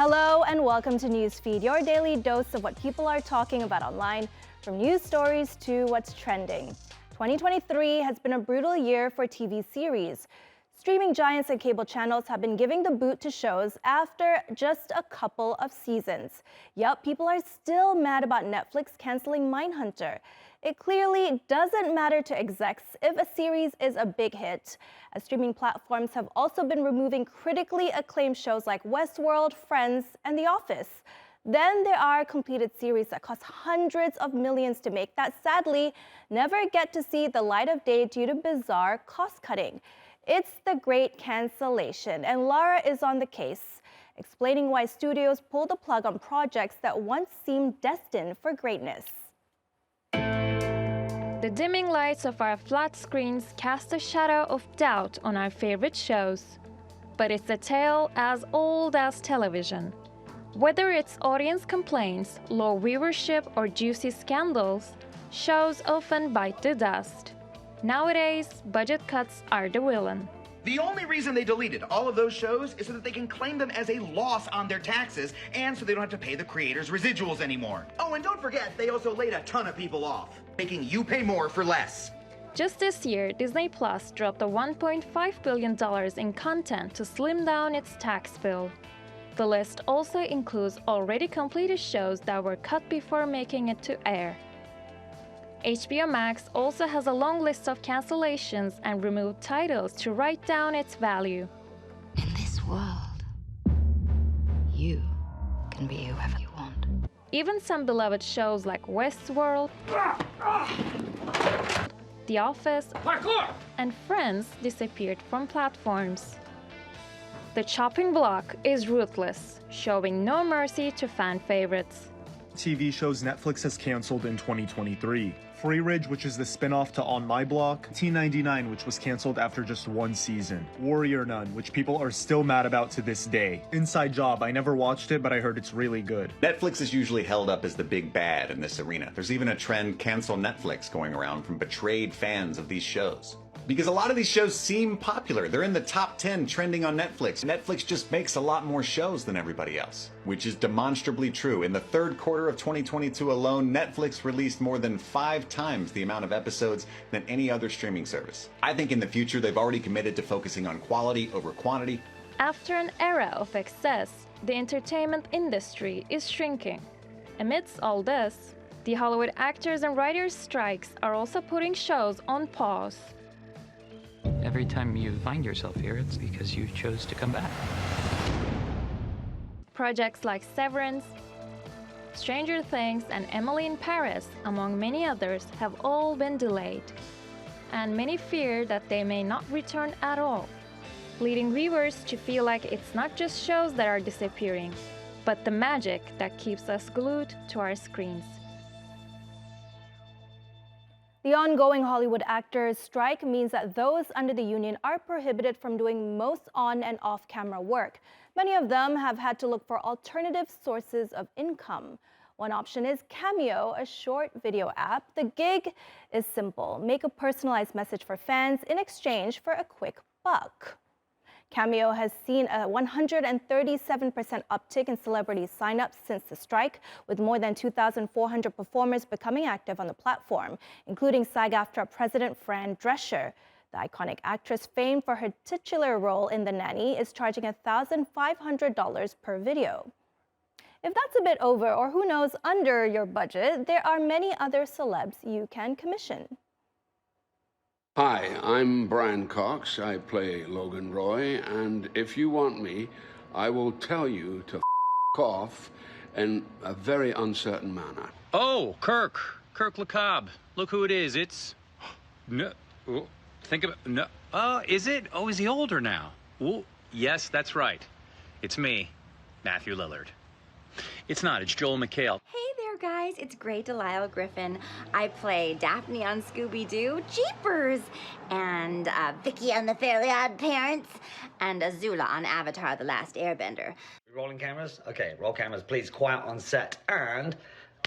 Hello and welcome to Newsfeed, your daily dose of what people are talking about online, from news stories to what's trending. 2023 has been a brutal year for TV series. Streaming giants and cable channels have been giving the boot to shows after just a couple of seasons. Yup, people are still mad about Netflix canceling Mindhunter. It clearly doesn't matter to execs if a series is a big hit, as streaming platforms have also been removing critically acclaimed shows like Westworld, Friends, and The Office. Then there are completed series that cost hundreds of millions to make that sadly never get to see the light of day due to bizarre cost cutting. It's the Great Cancellation, and Lara is on the case, explaining why studios pull the plug on projects that once seemed destined for greatness. The dimming lights of our flat screens cast a shadow of doubt on our favorite shows. But it's a tale as old as television. Whether it's audience complaints, low viewership, or juicy scandals, shows often bite the dust. Nowadays, budget cuts are the villain. The only reason they deleted all of those shows is so that they can claim them as a loss on their taxes and so they don't have to pay the creators residuals anymore. Oh, and don't forget, they also laid a ton of people off, making you pay more for less. Just this year, Disney Plus dropped a $1.5 billion in content to slim down its tax bill. The list also includes already completed shows that were cut before making it to air. HBO Max also has a long list of cancellations and removed titles to write down its value. In this world, you can be whoever you want. Even some beloved shows like Westworld, The Office, and Friends disappeared from platforms. The chopping block is ruthless, showing no mercy to fan favorites. TV shows Netflix has canceled in 2023. Free Ridge, which is the spin-off to On My Block, T99, which was canceled after just one season, Warrior Nun, which people are still mad about to this day, Inside Job, I never watched it, but I heard it's really good. Netflix is usually held up as the big bad in this arena. There's even a trend cancel Netflix going around from betrayed fans of these shows. Because a lot of these shows seem popular. They're in the top 10 trending on Netflix. Netflix just makes a lot more shows than everybody else, which is demonstrably true. In the third quarter of 2022 alone, Netflix released more than 5 times the amount of episodes than any other streaming service. I think in the future, they've already committed to focusing on quality over quantity. After an era of excess, the entertainment industry is shrinking. Amidst all this, the Hollywood actors and writers' strikes are also putting shows on pause. Every time you find yourself here, it's because you chose to come back. Projects like Severance, Stranger Things, and Emily in Paris, among many others, have all been delayed. And many fear that they may not return at all, leading viewers to feel like it's not just shows that are disappearing, but the magic that keeps us glued to our screens. The ongoing Hollywood actors' strike means that those under the union are prohibited from doing most on and off-camera work. Many of them have had to look for alternative sources of income. One option is Cameo, a short video app. The gig is simple: make a personalized message for fans in exchange for a quick buck. Cameo has seen a 137% uptick in celebrity signups since the strike, with more than 2,400 performers becoming active on the platform, including SAG-AFTRA President Fran Drescher. The iconic actress, famed for her titular role in The Nanny, is charging $1,500 per video. If that's a bit over, or who knows, under your budget, there are many other celebs you can commission. Hi, I'm Brian Cox. I play Logan Roy, and if you want me, I will tell you to off in a very uncertain manner. Oh, Kirk LaCobb. Look who it is. It's no. Oh, think about no. Oh, is it? Oh, is he older now? Oh, yes, that's right. It's me, Matthew Lillard. It's not. It's Joel McHale. Hey there, guys. It's Great Delisle Griffin. I play Daphne on Scooby-Doo, Jeepers, and Vicky on The Fairly Odd Parents, and Azula on Avatar: The Last Airbender. Rolling cameras? Okay, roll cameras, please. Quiet on set. And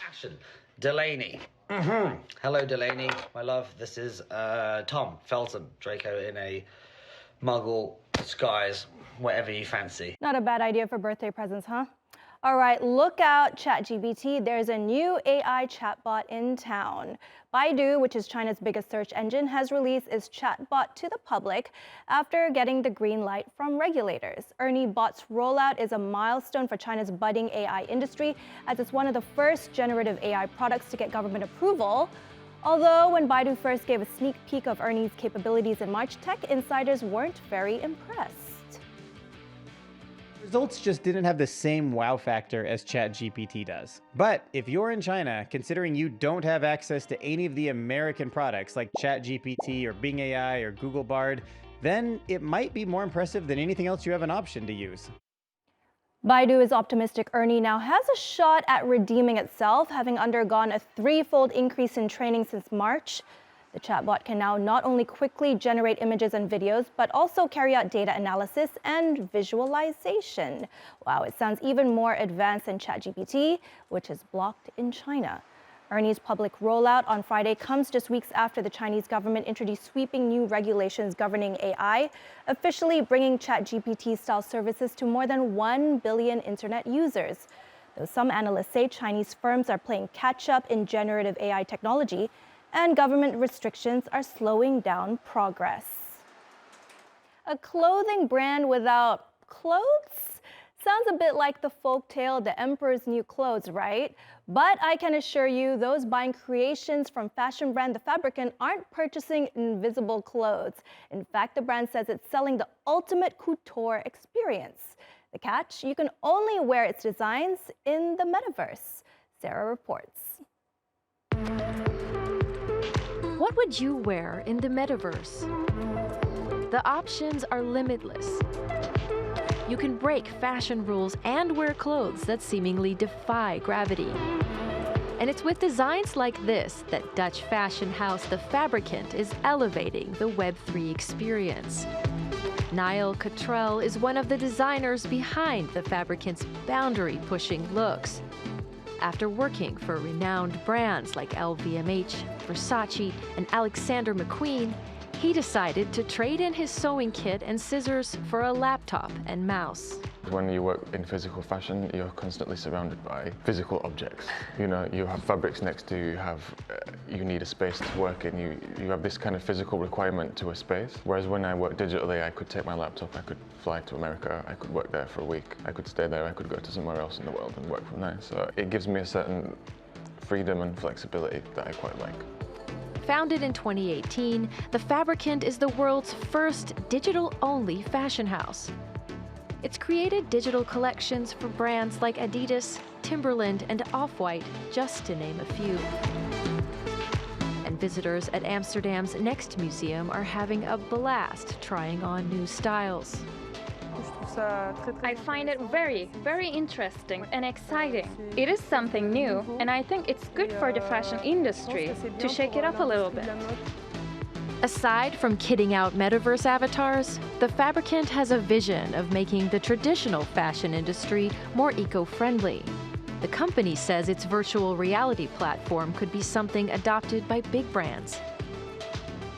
action. Delaney. Hello, Delaney. My love, this is Tom Felton, Draco in a Muggle disguise, whatever you fancy. Not a bad idea for birthday presents, huh? All right, look out, ChatGPT. There's a new AI chatbot in town. Baidu, which is China's biggest search engine, has released its chatbot to the public after getting the green light from regulators. Ernie Bot's rollout is a milestone for China's budding AI industry, as it's one of the first generative AI products to get government approval. Although when Baidu first gave a sneak peek of Ernie's capabilities in March, tech insiders weren't very impressed. Results just didn't have the same wow factor as ChatGPT does. But if you're in China, considering you don't have access to any of the American products like ChatGPT or Bing AI or Google Bard, then it might be more impressive than anything else you have an option to use. Baidu is optimistic Ernie now has a shot at redeeming itself, having undergone a threefold increase in training since March. The chatbot can now not only quickly generate images and videos, but also carry out data analysis and visualization. Wow, it sounds even more advanced than ChatGPT, which is blocked in China. Ernie's public rollout on Friday comes just weeks after the Chinese government introduced sweeping new regulations governing AI, officially bringing ChatGPT-style services to more than 1 billion internet users. Though some analysts say Chinese firms are playing catch-up in generative AI technology, and government restrictions are slowing down progress. A clothing brand without clothes? Sounds a bit like the folktale The Emperor's New Clothes, right? But I can assure you, those buying creations from fashion brand The Fabricant aren't purchasing invisible clothes. In fact, the brand says it's selling the ultimate couture experience. The catch? You can only wear its designs in the metaverse. Sarah reports. What would you wear in the metaverse? The options are limitless. You can break fashion rules and wear clothes that seemingly defy gravity. And it's with designs like this that Dutch fashion house The Fabricant is elevating the Web3 experience. Niall Cottrell is one of the designers behind The Fabricant's boundary-pushing looks. After working for renowned brands like LVMH, Versace, and Alexander McQueen, he decided to trade in his sewing kit and scissors for a laptop and mouse. When you work in physical fashion, you're constantly surrounded by physical objects. You know, you have fabrics next to you, you need a space to work in, you have this kind of physical requirement to a space. Whereas when I work digitally, I could take my laptop, I could fly to America, I could work there for a week, I could stay there, I could go to somewhere else in the world and work from there. So it gives me a certain freedom and flexibility that I quite like. Founded in 2018, The Fabricant is the world's first digital-only fashion house. It's created digital collections for brands like Adidas, Timberland, and Off-White, just to name a few. And visitors at Amsterdam's Next Museum are having a blast trying on new styles. I find it very, very interesting and exciting. It is something new, and I think it's good for the fashion industry to shake it up a little bit. Aside from kitting out metaverse avatars, The Fabricant has a vision of making the traditional fashion industry more eco-friendly. The company says its virtual reality platform could be something adopted by big brands.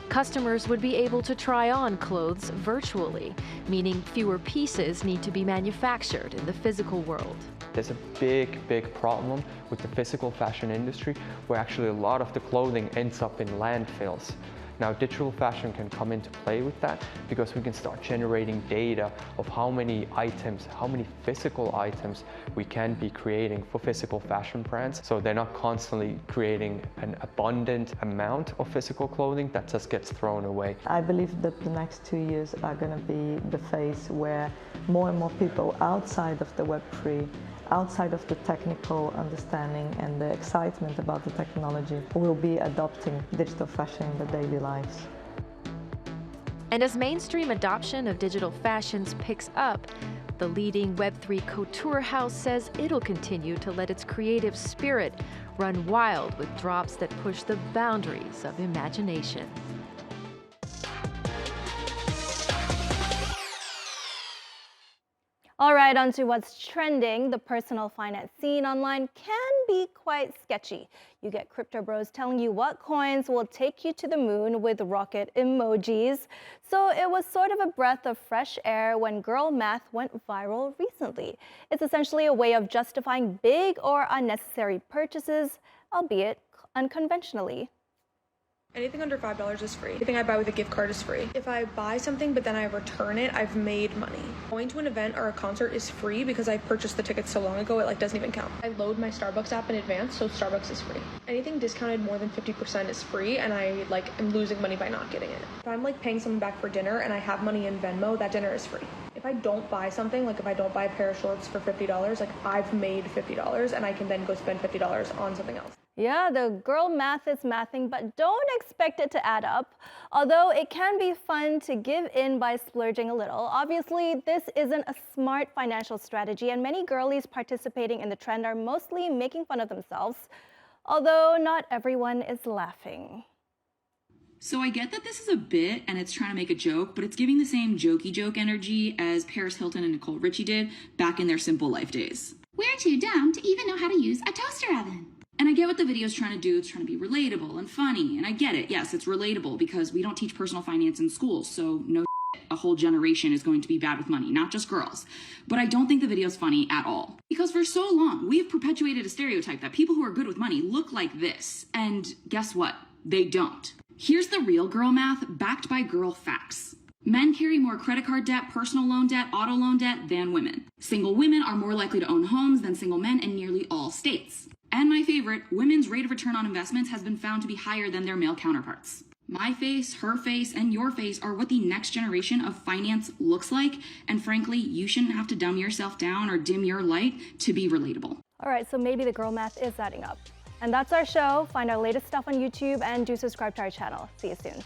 Customers would be able to try on clothes virtually, meaning fewer pieces need to be manufactured in the physical world. There's a big problem with the physical fashion industry, where actually a lot of the clothing ends up in landfills. Now, digital fashion can come into play with that, because we can start generating data of how many items, how many physical items we can be creating for physical fashion brands. So they're not constantly creating an abundant amount of physical clothing that just gets thrown away. I believe that the next 2 years are going to be the phase where more and more people outside of the Web3, outside of the technical understanding and the excitement about the technology, will be adopting digital fashion in their daily lives. And as mainstream adoption of digital fashions picks up, the leading Web3 couture house says it'll continue to let its creative spirit run wild with drops that push the boundaries of imagination. All right, on to what's trending. The personal finance scene online can be quite sketchy. You get crypto bros telling you what coins will take you to the moon with rocket emojis. So it was sort of a breath of fresh air when girl math went viral recently. It's essentially a way of justifying big or unnecessary purchases, albeit unconventionally. Anything under $5 is free. Anything I buy with a gift card is free. If I buy something but then I return it, I've made money. Going to an event or a concert is free because I purchased the tickets so long ago, it doesn't even count. I load my Starbucks app in advance, so Starbucks is free. Anything discounted more than 50% is free, and I am losing money by not getting it. If I'm paying someone back for dinner and I have money in Venmo, that dinner is free. If I don't buy something, if I don't buy a pair of shorts for $50, I've made $50 and I can then go spend $50 on something else. Yeah, the girl math is mathing, but don't expect it to add up. Although it can be fun to give in by splurging a little. Obviously, this isn't a smart financial strategy, and many girlies participating in the trend are mostly making fun of themselves, although not everyone is laughing. So I get that this is a bit and it's trying to make a joke, but it's giving the same jokey joke energy as Paris Hilton and Nicole Richie did back in their Simple Life days. We're too dumb to even know how to use a toaster oven. And I get what the video is trying to do. It's trying to be relatable and funny. And I get it. Yes, it's relatable because we don't teach personal finance in school. So no shit, a whole generation is going to be bad with money, not just girls. But I don't think the video is funny at all. Because for so long, we've perpetuated a stereotype that people who are good with money look like this. And guess what? They don't. Here's the real girl math backed by girl facts. Men carry more credit card debt, personal loan debt, auto loan debt than women. Single women are more likely to own homes than single men in nearly all states. And my favorite, women's rate of return on investments has been found to be higher than their male counterparts. My face, her face, and your face are what the next generation of finance looks like. And frankly, you shouldn't have to dumb yourself down or dim your light to be relatable. All right, so maybe the girl math is adding up. And that's our show. Find our latest stuff on YouTube and do subscribe to our channel. See you soon.